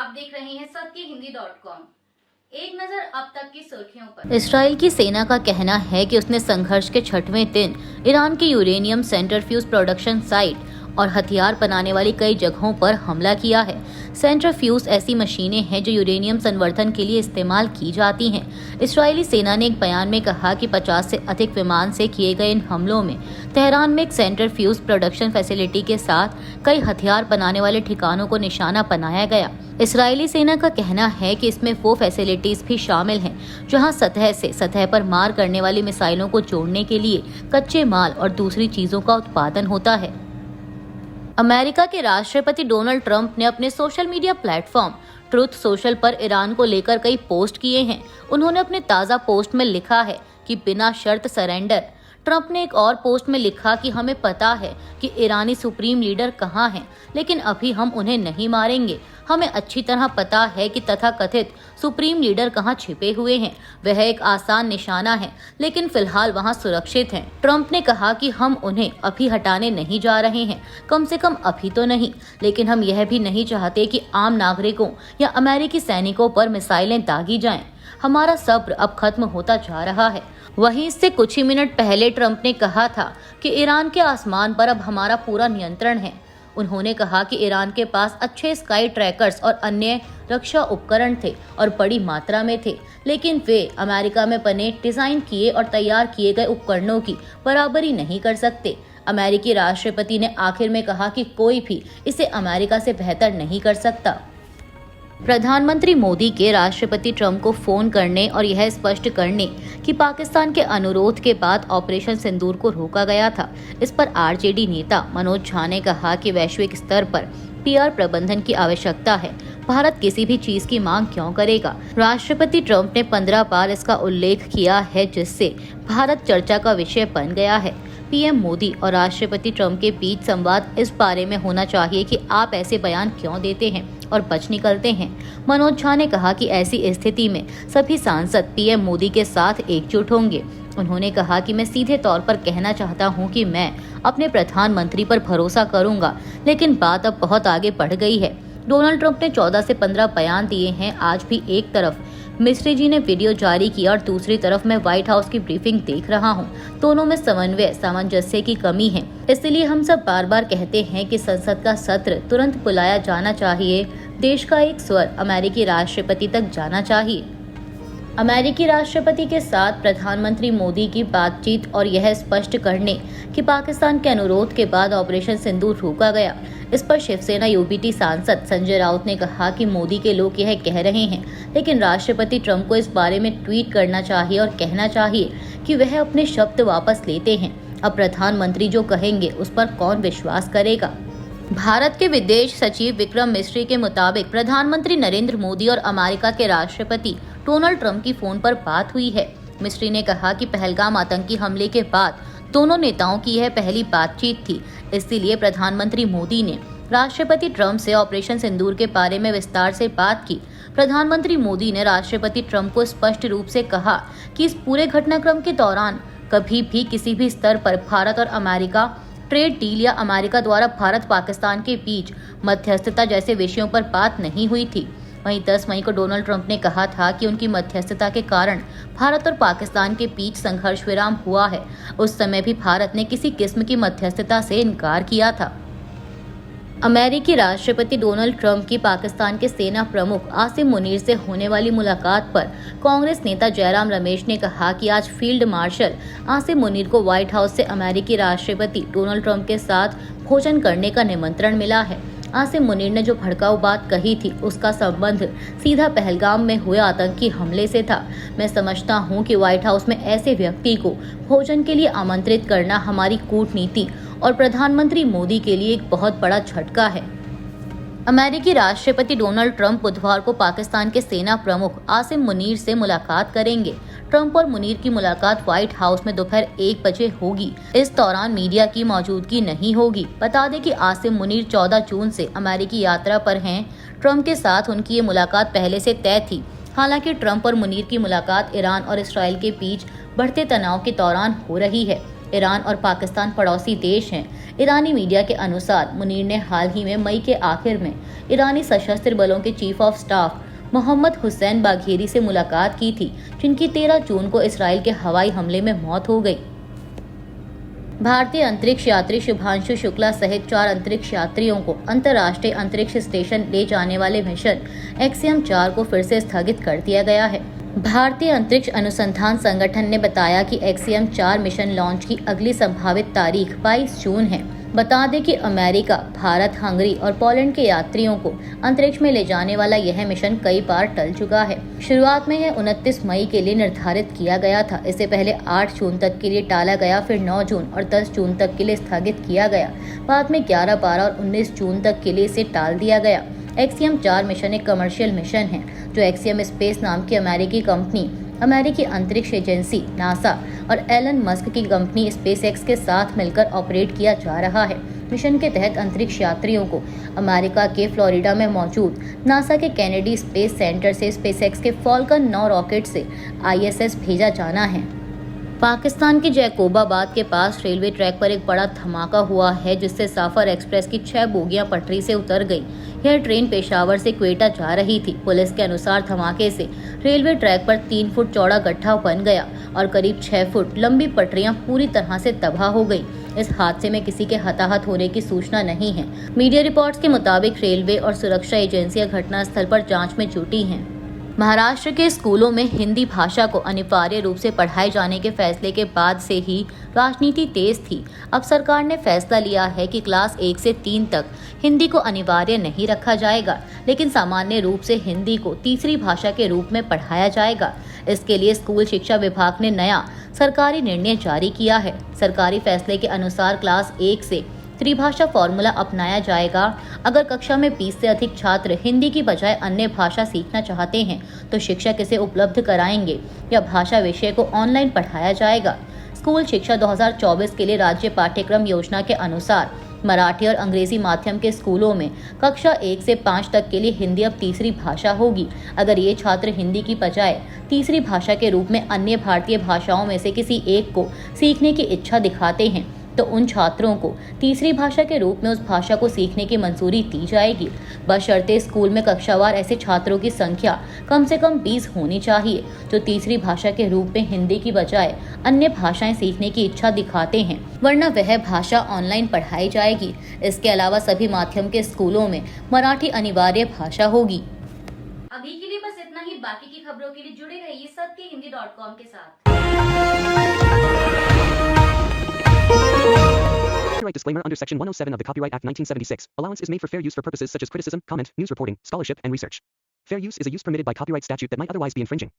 आप देख रहे हैं सत्यहिंदी.com। एक नजर अब तक की सुर्खियों पर। इसराइल की सेना का कहना है कि उसने संघर्ष के 6वें दिन ईरान के यूरेनियम सेंट्रीफ्यूज प्रोडक्शन साइट और हथियार बनाने वाली कई जगहों पर हमला किया है। सेंट्रीफ्यूज ऐसी मशीनें हैं जो यूरेनियम संवर्धन के लिए इस्तेमाल की जाती हैं। इस्राएली सेना ने एक बयान में कहा कि 50 से अधिक विमान से किए गए इन हमलों में तेहरान में एक सेंट्रीफ्यूज प्रोडक्शन फैसिलिटी के साथ कई हथियार बनाने वाले ठिकानों को निशाना बनाया गया। इस्राएली सेना का कहना है कि इसमें वो फैसिलिटीज भी शामिल हैं जहां सतह से सतह पर मार करने वाली मिसाइलों को जोड़ने के लिए कच्चे माल और दूसरी चीजों का उत्पादन होता है। अमेरिका के राष्ट्रपति डोनाल्ड ट्रंप ने अपने social media platform truth social पर ईरान को लेकर कई पोस्ट किए हैं। उन्होंने अपने ताज़ा पोस्ट में लिखा है कि बिना शर्त सरेंडर। ट्रंप ने एक और पोस्ट में लिखा कि हमें पता है कि ईरानी सुप्रीम लीडर कहाँ हैं, लेकिन अभी हम उन्हें नहीं मारेंगे। हमें अच्छी तरह पता है कि तथाकथित सुप्रीम लीडर कहाँ छिपे हुए हैं। वह एक आसान निशाना है, लेकिन फिलहाल वहाँ सुरक्षित हैं। ट्रंप ने कहा कि हम उन्हें अभी हटाने नहीं जा रहे हैं, कम से कम अभी तो नहीं, लेकिन हम यह भी नहीं चाहते कि आम नागरिकों या अमेरिकी सैनिकों पर मिसाइलें दागी जाएं। हमारा सब्र अब खत्म होता जा रहा है। वहीं इससे कुछ ही मिनट पहले ट्रंप ने कहा था कि ईरान के आसमान पर अब हमारा पूरा नियंत्रण है। उन्होंने कहा कि ईरान के पास अच्छे स्काई ट्रैकर्स और अन्य रक्षा उपकरण थे और बड़ी मात्रा में थे, लेकिन वे अमेरिका में बने, डिजाइन किए और तैयार किए गए उपकरणों की बराबरी नहीं कर सकते। अमेरिकी राष्ट्रपति ने आखिर में कहा कि कोई भी इसे अमेरिका से बेहतर नहीं कर सकता। प्रधानमंत्री मोदी के राष्ट्रपति ट्रंप को फोन करने और यह स्पष्ट करने कि पाकिस्तान के अनुरोध के बाद ऑपरेशन सिंदूर को रोका गया था। इस पर आरजेडी नेता मनोज झा ने कहा कि वैश्विक स्तर पर पीआर प्रबंधन की आवश्यकता है। भारत किसी भी चीज की मांग क्यों करेगा। राष्ट्रपति ट्रंप ने 15 बार इसका उल्लेख किया है, जिससे भारत चर्चा का विषय बन गया है। पीएम मोदी और राष्ट्रपति ट्रंप के बीच संवाद इस बारे में होना चाहिए कि आप ऐसे बयान क्यों देते हैं और बच निकलते हैं। मनोज झा ने कहा कि ऐसी स्थिति में सभी सांसद पीएम मोदी के साथ एकजुट होंगे। उन्होंने कहा कि मैं सीधे तौर पर कहना चाहता हूं कि मैं अपने प्रधानमंत्री पर भरोसा करूंगा, लेकिन बात अब बहुत आगे बढ़ गई है। डोनाल्ड ट्रंप ने 14 से 15 बयान दिए हैं। आज भी एक तरफ मिस्री जी ने वीडियो जारी किया और दूसरी तरफ मैं व्हाइट हाउस की ब्रीफिंग देख रहा हूं। दोनों में समन्वय सामंजस्य की कमी है। इसलिए हम सब बार बार कहते हैं कि संसद का सत्र तुरंत बुलाया जाना चाहिए। देश का एक स्वर अमेरिकी राष्ट्रपति तक जाना चाहिए। अमेरिकी राष्ट्रपति के साथ प्रधानमंत्री मोदी की बातचीत और यह स्पष्ट करने कि पाकिस्तान के अनुरोध के बाद ऑपरेशन सिंदूर रोका गया। इस पर शिवसेना यूबीटी सांसद संजय राउत ने कहा कि मोदी के लोग यह कह रहे हैं, लेकिन राष्ट्रपति ट्रंप को इस बारे में ट्वीट करना चाहिए और कहना चाहिए कि वह अपने शब्द वापस लेते हैं। अब प्रधानमंत्री जो कहेंगे उस पर कौन विश्वास करेगा। भारत के विदेश सचिव विक्रम मिस्री के मुताबिक प्रधानमंत्री नरेंद्र मोदी और अमेरिका के राष्ट्रपति डोनाल्ड ट्रंप की फोन पर बात हुई है। मिस्री ने कहा कि पहलगाम आतंकी हमले के बाद दोनों नेताओं की यह पहली बातचीत थी, इसलिए प्रधानमंत्री मोदी ने राष्ट्रपति ट्रंप से ऑपरेशन सिंदूर के बारे में विस्तार से बात की। प्रधानमंत्री मोदी ने राष्ट्रपति ट्रंप को स्पष्ट रूप से कहा कि इस पूरे घटनाक्रम के दौरान कभी भी किसी भी स्तर पर भारत और अमेरिका ट्रेड डील या अमेरिका द्वारा भारत पाकिस्तान के बीच मध्यस्थता जैसे विषयों पर बात नहीं हुई थी। वहीं 10 मई को डोनाल्ड ट्रंप ने कहा था कि उनकी मध्यस्थता के कारण भारत और पाकिस्तान के बीच संघर्ष विराम हुआ है। उस समय भी भारत ने किसी किस्म की मध्यस्थता से इनकार किया था। अमेरिकी राष्ट्रपति डोनाल्ड ट्रंप की पाकिस्तान के सेना प्रमुख आसिम मुनीर से होने वाली मुलाकात पर कांग्रेस नेता जयराम रमेश ने कहा कि आज फील्ड मार्शल आसिम मुनीर को व्हाइट हाउस से अमेरिकी राष्ट्रपति डोनाल्ड ट्रंप के साथ भोजन करने का निमंत्रण मिला है। आसिम मुनीर ने जो भड़काऊ बात कही थी उसका संबंध सीधा पहलगाम में हुए आतंकी हमले से था। मैं समझता हूं कि व्हाइट हाउस में ऐसे व्यक्ति को भोजन के लिए आमंत्रित करना हमारी कूटनीति और प्रधानमंत्री मोदी के लिए एक बहुत बड़ा झटका है। अमेरिकी राष्ट्रपति डोनाल्ड ट्रंप बुधवार को पाकिस्तान के सेना प्रमुख आसिम मुनीर से मुलाकात करेंगे। ट्रंप और मुनीर की मुलाकात व्हाइट हाउस में दोपहर 1 बजे होगी। इस दौरान मीडिया की मौजूदगी नहीं होगी। बता दें कि आसिम मुनीर 14 जून से अमेरिकी यात्रा पर हैं। ट्रंप के साथ उनकी ये मुलाकात पहले से तय थी। हालांकि ट्रंप और मुनीर की मुलाकात ईरान और इसराइल के बीच बढ़ते तनाव के दौरान हो रही है। ईरान और पाकिस्तान पड़ोसी देश हैं। ईरानी मीडिया के अनुसार मुनीर ने हाल ही में मई के आखिर में ईरानी सशस्त्र बलों के chief of staff Mohammad Hossein Bagheri से मुलाकात की थी, जिनकी 13 जून को इसराइल के हवाई हमले में मौत हो गई। भारतीय अंतरिक्ष यात्री शुभांशु शुक्ला सहित 4 अंतरिक्ष यात्रियों को अंतर्राष्ट्रीय अंतरिक्ष स्टेशन ले जाने वाले मिशन एक्सियम 4 को फिर से स्थगित कर दिया गया है। भारतीय अंतरिक्ष अनुसंधान संगठन ने बताया कि एक्सियम 4 मिशन लॉन्च की अगली संभावित तारीख 22 जून है। बता दें कि अमेरिका, भारत, हंगरी और पोलैंड के यात्रियों को अंतरिक्ष में ले जाने वाला यह मिशन कई बार टल चुका है। शुरुआत में यह 29 मई के लिए निर्धारित किया गया था। इससे पहले 8 जून तक के लिए टाला गया, फिर 9 जून और 10 जून तक के लिए स्थगित किया गया। बाद में 11, 12 और 19 जून तक के लिए इसे टाल दिया गया। एक्सियम 4 मिशन एक कमर्शियल मिशन है जो एक्सियम स्पेस नाम की अमेरिकी कंपनी, अमेरिकी अंतरिक्ष एजेंसी नासा और एलन मस्क की कंपनी स्पेसएक्स के साथ मिलकर ऑपरेट किया जा रहा है। मिशन के तहत अंतरिक्ष यात्रियों को अमेरिका के फ्लोरिडा में मौजूद नासा के केनेडी स्पेस सेंटर से स्पेसएक्स के फॉल्कन 9 रॉकेट से ISS भेजा जाना है। पाकिस्तान के जैकोबाबाद के पास रेलवे ट्रैक पर एक बड़ा धमाका हुआ है, जिससे साफर एक्सप्रेस की 6 बोगियां पटरी से उतर गई। यह ट्रेन पेशावर से क्वेटा जा रही थी। पुलिस के अनुसार धमाके से रेलवे ट्रैक पर 3 फुट चौड़ा गड्ढा बन गया और करीब 6 फुट लंबी पटरियां पूरी तरह से तबाह हो गई। इस हादसे में किसी के हताहत होने की सूचना नहीं है। मीडिया रिपोर्ट्स के मुताबिक रेलवे और सुरक्षा एजेंसियां घटनास्थल पर जांच में जुटी हैं। महाराष्ट्र के स्कूलों में हिंदी भाषा को अनिवार्य रूप से पढ़ाए जाने के फैसले के बाद से ही राजनीति तेज थी। अब सरकार ने फैसला लिया है कि क्लास 1 से 3 तक हिंदी को अनिवार्य नहीं रखा जाएगा, लेकिन सामान्य रूप से हिंदी को तीसरी भाषा के रूप में पढ़ाया जाएगा। इसके लिए स्कूल शिक्षा विभाग ने नया सरकारी निर्णय जारी किया है। सरकारी फैसले के अनुसार क्लास 1 से त्रिभाषा फॉर्मूला अपनाया जाएगा। अगर कक्षा में 20 से अधिक छात्र हिंदी की बजाय अन्य भाषा सीखना चाहते हैं तो शिक्षक इसे उपलब्ध कराएंगे या भाषा विषय को ऑनलाइन पढ़ाया जाएगा। स्कूल शिक्षा 2024 के लिए राज्य पाठ्यक्रम योजना के अनुसार मराठी और अंग्रेजी माध्यम के स्कूलों में कक्षा 1 से 5 तक के लिए हिंदी अब तीसरी भाषा होगी। अगर ये छात्र हिंदी की बजाय तीसरी भाषा के रूप में अन्य भारतीय भाषाओं में से किसी एक को सीखने की इच्छा दिखाते हैं तो उन छात्रों को तीसरी भाषा के रूप में उस भाषा को सीखने की मंजूरी दी जाएगी, बशर्ते स्कूल में कक्षावार ऐसे छात्रों की संख्या कम से कम 20 होनी चाहिए जो तीसरी भाषा के रूप में हिंदी की बजाय अन्य भाषाएं सीखने की इच्छा दिखाते हैं, वरना वह भाषा ऑनलाइन पढ़ाई जाएगी। इसके अलावा सभी माध्यम के स्कूलों में मराठी अनिवार्य भाषा होगी। अभी के लिए बस इतना ही। बाकी की खबरों के लिए जुड़े रहिए सत्यहिंदी.com के साथ। Copyright disclaimer under Section 107 of the Copyright Act 1976. Allowance is made for fair use for purposes such as criticism, comment, news reporting, scholarship, and research. Fair use is a use permitted by copyright statute that might otherwise be infringing.